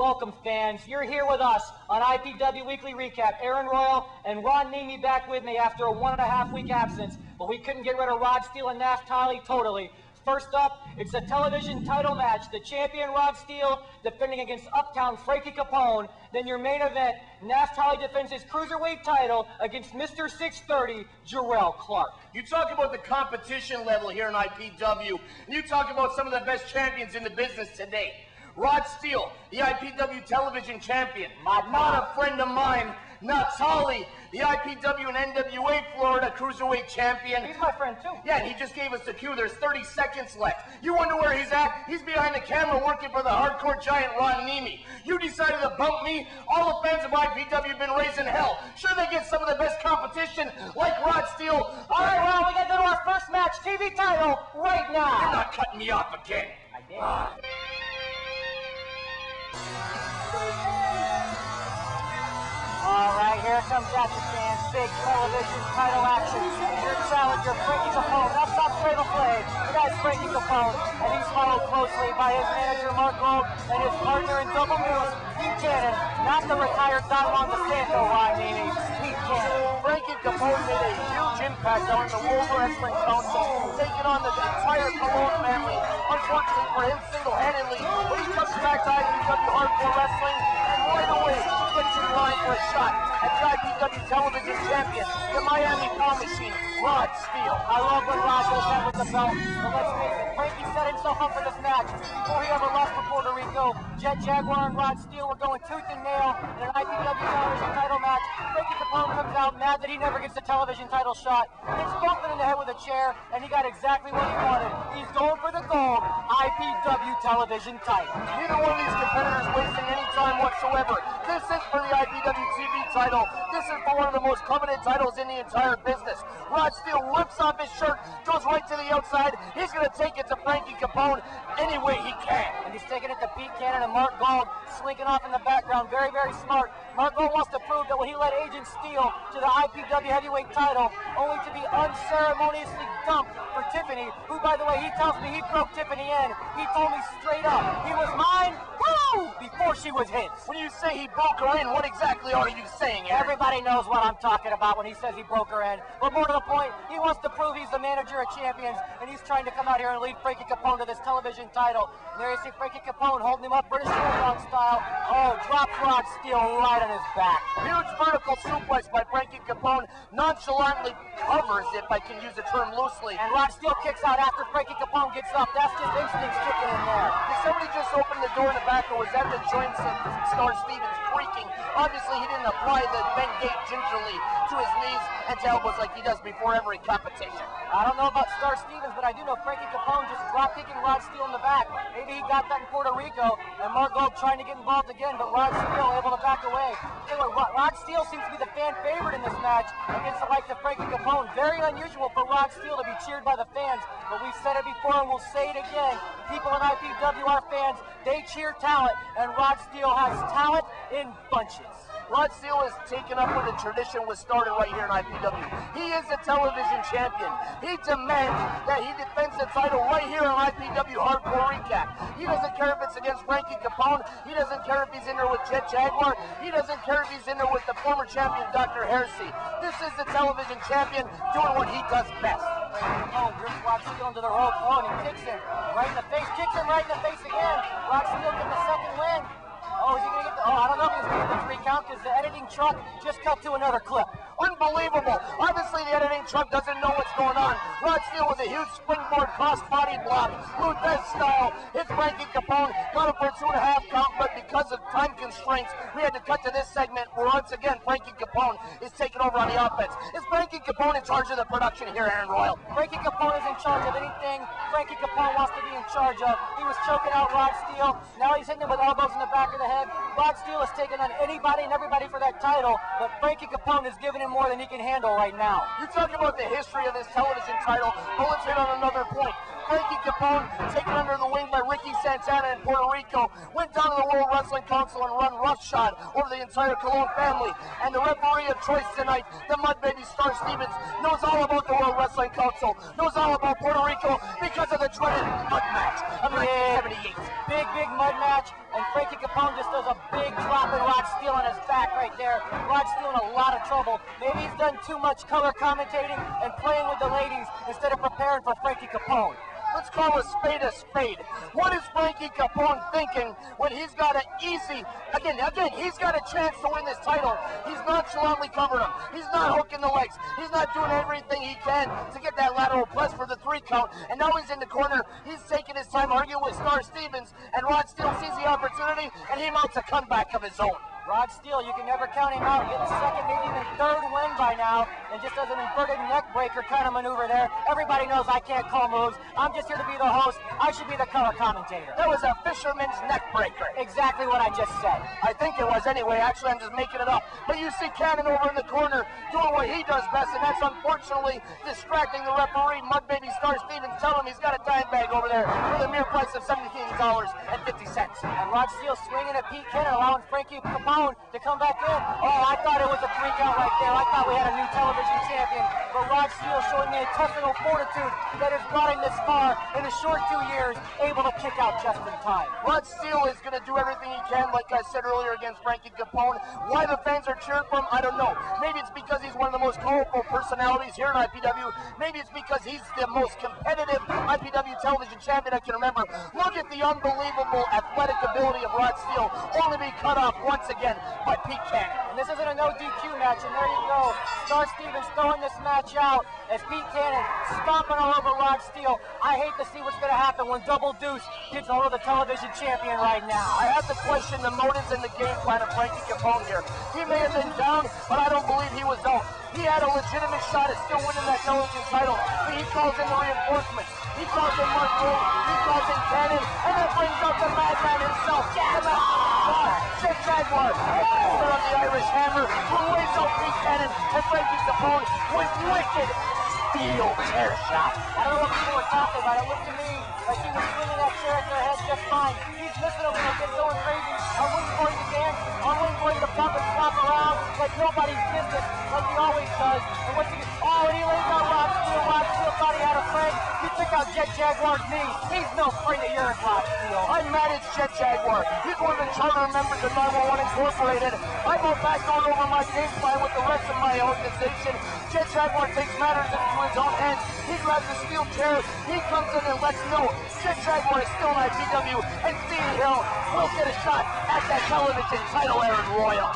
Welcome, fans. You're here with us on IPW Weekly Recap. Aaron Royal and Ron Nemi back with me after a 1.5-week absence, but we couldn't get rid of Rod Steele and Naftali totally. First up, it's a television title match. The champion Rod Steele defending against Uptown Frankie Capone. Then your main event, Naftali defends his cruiserweight title against Mr. 630, Jarrell Clark. You talk about the competition level here in IPW, and you talk about some of the best champions in the business today. Rod Steele, the IPW television champion, not a friend of mine. Naftali, the IPW and NWA Florida Cruiserweight champion. He's my friend, too. Yeah, and he just gave us the cue. There's 30 seconds left. You wonder where he's at? He's behind the camera working for the hardcore giant Ron Nemi. You decided to bump me? All the fans of IPW have been raising hell. Sure, they get some of the best competition, like Rod Steele. All right, well, we got to go to our first match, TV title, right now. You're not cutting me off again. I did. All right, here comes action, fans. Big television title action. Your challenger, Frankie Capone. That's not Cradle Blade. The guy's Frankie Capone, and he's followed closely by his manager, Mark Gold, and his partner in double moves, Pete Cannon. Not the retired Don Juan DeSanto, Ron Nemi. Pete Cannon. Frankie Capone made a huge impact on the World Wrestling Council, taking on the entire Capone family. Unfortunately for him, single-handedly, but he comes back to IPW Hardcore Wrestling, and right away gets in line for a shot at the IPW television champion, the Miami Power Machine, Rod Steele. I love when Rod does that with the belt, but let's face it, Frankie set himself up for this match before he ever left for Puerto Rico. Jet Jaguar and Rod Steele were going tooth and nail in an IPW television title match. Frankie Capone comes out mad that he never gets the television title shot, gets bumped in the head with a chair, and he got exactly what he wanted. He's going for the gold IPW television title. Neither one of these competitors wasting any time whatsoever. This is for the IPW TV title. This is for one of the most coveted titles in the entire business. Rod Steele rips off his shirt, goes right to the outside. He's going to take it to Frankie Capone any way he can. And he's taking it to Pete Cannon and Mark Gold, slinking off in the background. Very, very smart. Mark Gold wants to prove that when he led Agent Steele to the IPW heavyweight title, only to be unceremoniously dumped for Tiffany, who, by the way, he tells me he broke Tiffany in. He told me straight up, he was mine, woo, before she was his. When you say he broke her in, what exactly are you saying, Aaron? Everybody knows what I'm talking about when he says he broke her in. But more to the point, he wants to prove he's the manager of champions, and he's trying to come out here and lead Frankie Capone to this television title. And there you see Frankie Capone holding him up British Bulldog style. Oh, drops Rod Steele right on his back. Huge vertical suplex by Frankie Capone, nonchalantly covers, if I can use the term loosely. And Rod Steele kicks out after Frankie Capone gets up. That's just instincts kicking in there. Did somebody just open the door in the back, or was that the joints of Star Stevens creaking? Obviously, he didn't apply the bent gate gingerly to his knees and to elbows like he does before every competition. I don't know about Star Stevens, but I do know Frankie Capone just drop kicking Rod Steele in the back. Maybe he got that in Puerto Rico, and Mark Gold trying to get involved again, but Rod Steele able to back away. Rod Steele seems to be the fan favorite in this match against the likes of Frankie Capone. Very unusual for Rod Steele to be cheered by the fans, but we've said it before and we'll say it again. People in IPW are fans, they cheer talent, and Rod Steele has talent in bunches. Rod Steele has taken up where the tradition was started right here in IPW. He is a television champion. He demands that he defends the title right here on IPW Hardcore Recap. He doesn't care if it's against Frankie Capone. He doesn't care if he's in there with Jet Jaguar. He doesn't care if he's in there with the former champion, Dr. Hersey. This is the television champion doing what he does best. Oh, here's Rod Steele into the rope. Oh, and he kicks him right in the face. Kicks him right in the face again. Rod Steele getting the second win. Oh, is he going to get the... Oh, I don't know if he's going to get the 3 count because the editing truck just cut to another clip. Unbelievable. Obviously, the editing truck doesn't know what's going on. Rod Steele with a huge springboard cross-body block. Luthez style. Hits Frankie Capone. Got him for a 2.5 count, but because of time constraints, we had to cut to this segment where, once again, Frankie Capone is taking over on the offense. Is Frankie Capone in charge of the production here, Aaron Royal? Frankie Capone is in charge of anything Frankie Capone wants to be in charge of. He was choking out Rod Steele. Now he's hitting him with elbows in the back of the head. Rod Steele is taking on anybody and everybody for that title, but Frankie Capone is giving him more than he can handle right now. You're talking about the history of this television title, but let's hit on another point. Frankie Capone, taken under the wing by Ricky Santana in Puerto Rico, went down to the World Wrestling Council and run roughshod over the entire Colon family. And the referee of choice tonight, the Mud Baby Star Stevens, knows all about the World Wrestling Council, knows all about Puerto Rico because of the dreaded Mud match of 1978. big mud match, and Frankie Capone just does a big drop in Rod Steele on his back right there. Rod Steele in a lot of trouble. Maybe he's done too much color commentating and playing with the ladies instead of preparing for Frankie Capone. Let's call a spade a spade. What is Frankie Capone thinking when he's got an easy, again, he's got a chance to win this title. He's nonchalantly covering him. He's not hooking the legs. He's not doing everything he can to get that lateral press for the 3 count. And now he's in the corner. He's taking his time arguing with Star Stevens. And Rod Steele sees the opportunity, and he mounts a comeback of his own. Rod Steele, you can never count him out. Getting second, maybe even third win by now, and just does an inverted neck breaker kind of maneuver there. Everybody knows I can't call moves. I'm just here to be the host. I should be the color commentator. That was a fisherman's neck breaker. Exactly what I just said. I think it was anyway. Actually, I'm just making it up. But you see Cannon over in the corner doing what he does best, and that's unfortunately distracting the referee, Mudbaby Star Stevens. Tell him he's got a dime bag over there for the mere price of $17.50. And Rod Steele swinging at Pete Cannon, allowing Frankie Capone to come back in. Oh, I thought it was a freak out right there. I thought we had a new television champion. But Rod Steele showing the intestinal fortitude that has brought him this far in a short 2 years, able to kick out just in time. Rod Steele is going to do everything he can, like I said earlier, against Frankie Capone. Why the fans are cheering for him, I don't know. Maybe it's because he's one of the most colorful personalities here in IPW. Maybe it's because he's the most competitive IPW television champion I can remember. Look at the unbelievable athletic ability of Rod Steele, only be cut off once again by Pete Cannon. And this isn't a no DQ match, and there you go. Star Stevens throwing this match out as Pete Cannon stomping all over Rod Steele. I hate to see what's going to happen when Double Deuce gets hold of the television champion right now. I have to question the motives and the game plan of Frankie Capone here. He may have been down, but I don't believe he was out. He had a legitimate shot at still winning that television title, but he calls in the reinforcements. He calls in Mark Gold, he calls in Cannon, and that brings out the madman himself, Jet Jaguar, master of the Irish Hammer, who weighs out Pete Cannon and Frankie Capone with wicked steel chair shot. I don't know what people were talking about. It looked to me like he was swinging that chair at their head just fine. He's missing a little bit, going crazy. I'm waiting for him to dance. I'm waiting for him to bump and flop around like nobody's business, like he always does. And once he gets, and he lays out Rod Steele. Rod Steele thought he had a friend. He took out Jet Jaguar's knee. He's no friend of yours, Rod Steele. I'm mad at Jet Jaguar. He's one of the charter members of 911 Incorporated. I go back going over my game plan with the rest of my organization. Jet Jaguar takes matters into his own hands. He grabs the steel chair. He comes in and lets know Jet Jaguar is still in IPW, and Steve Hill will get a shot at that television title, Aaron Royal.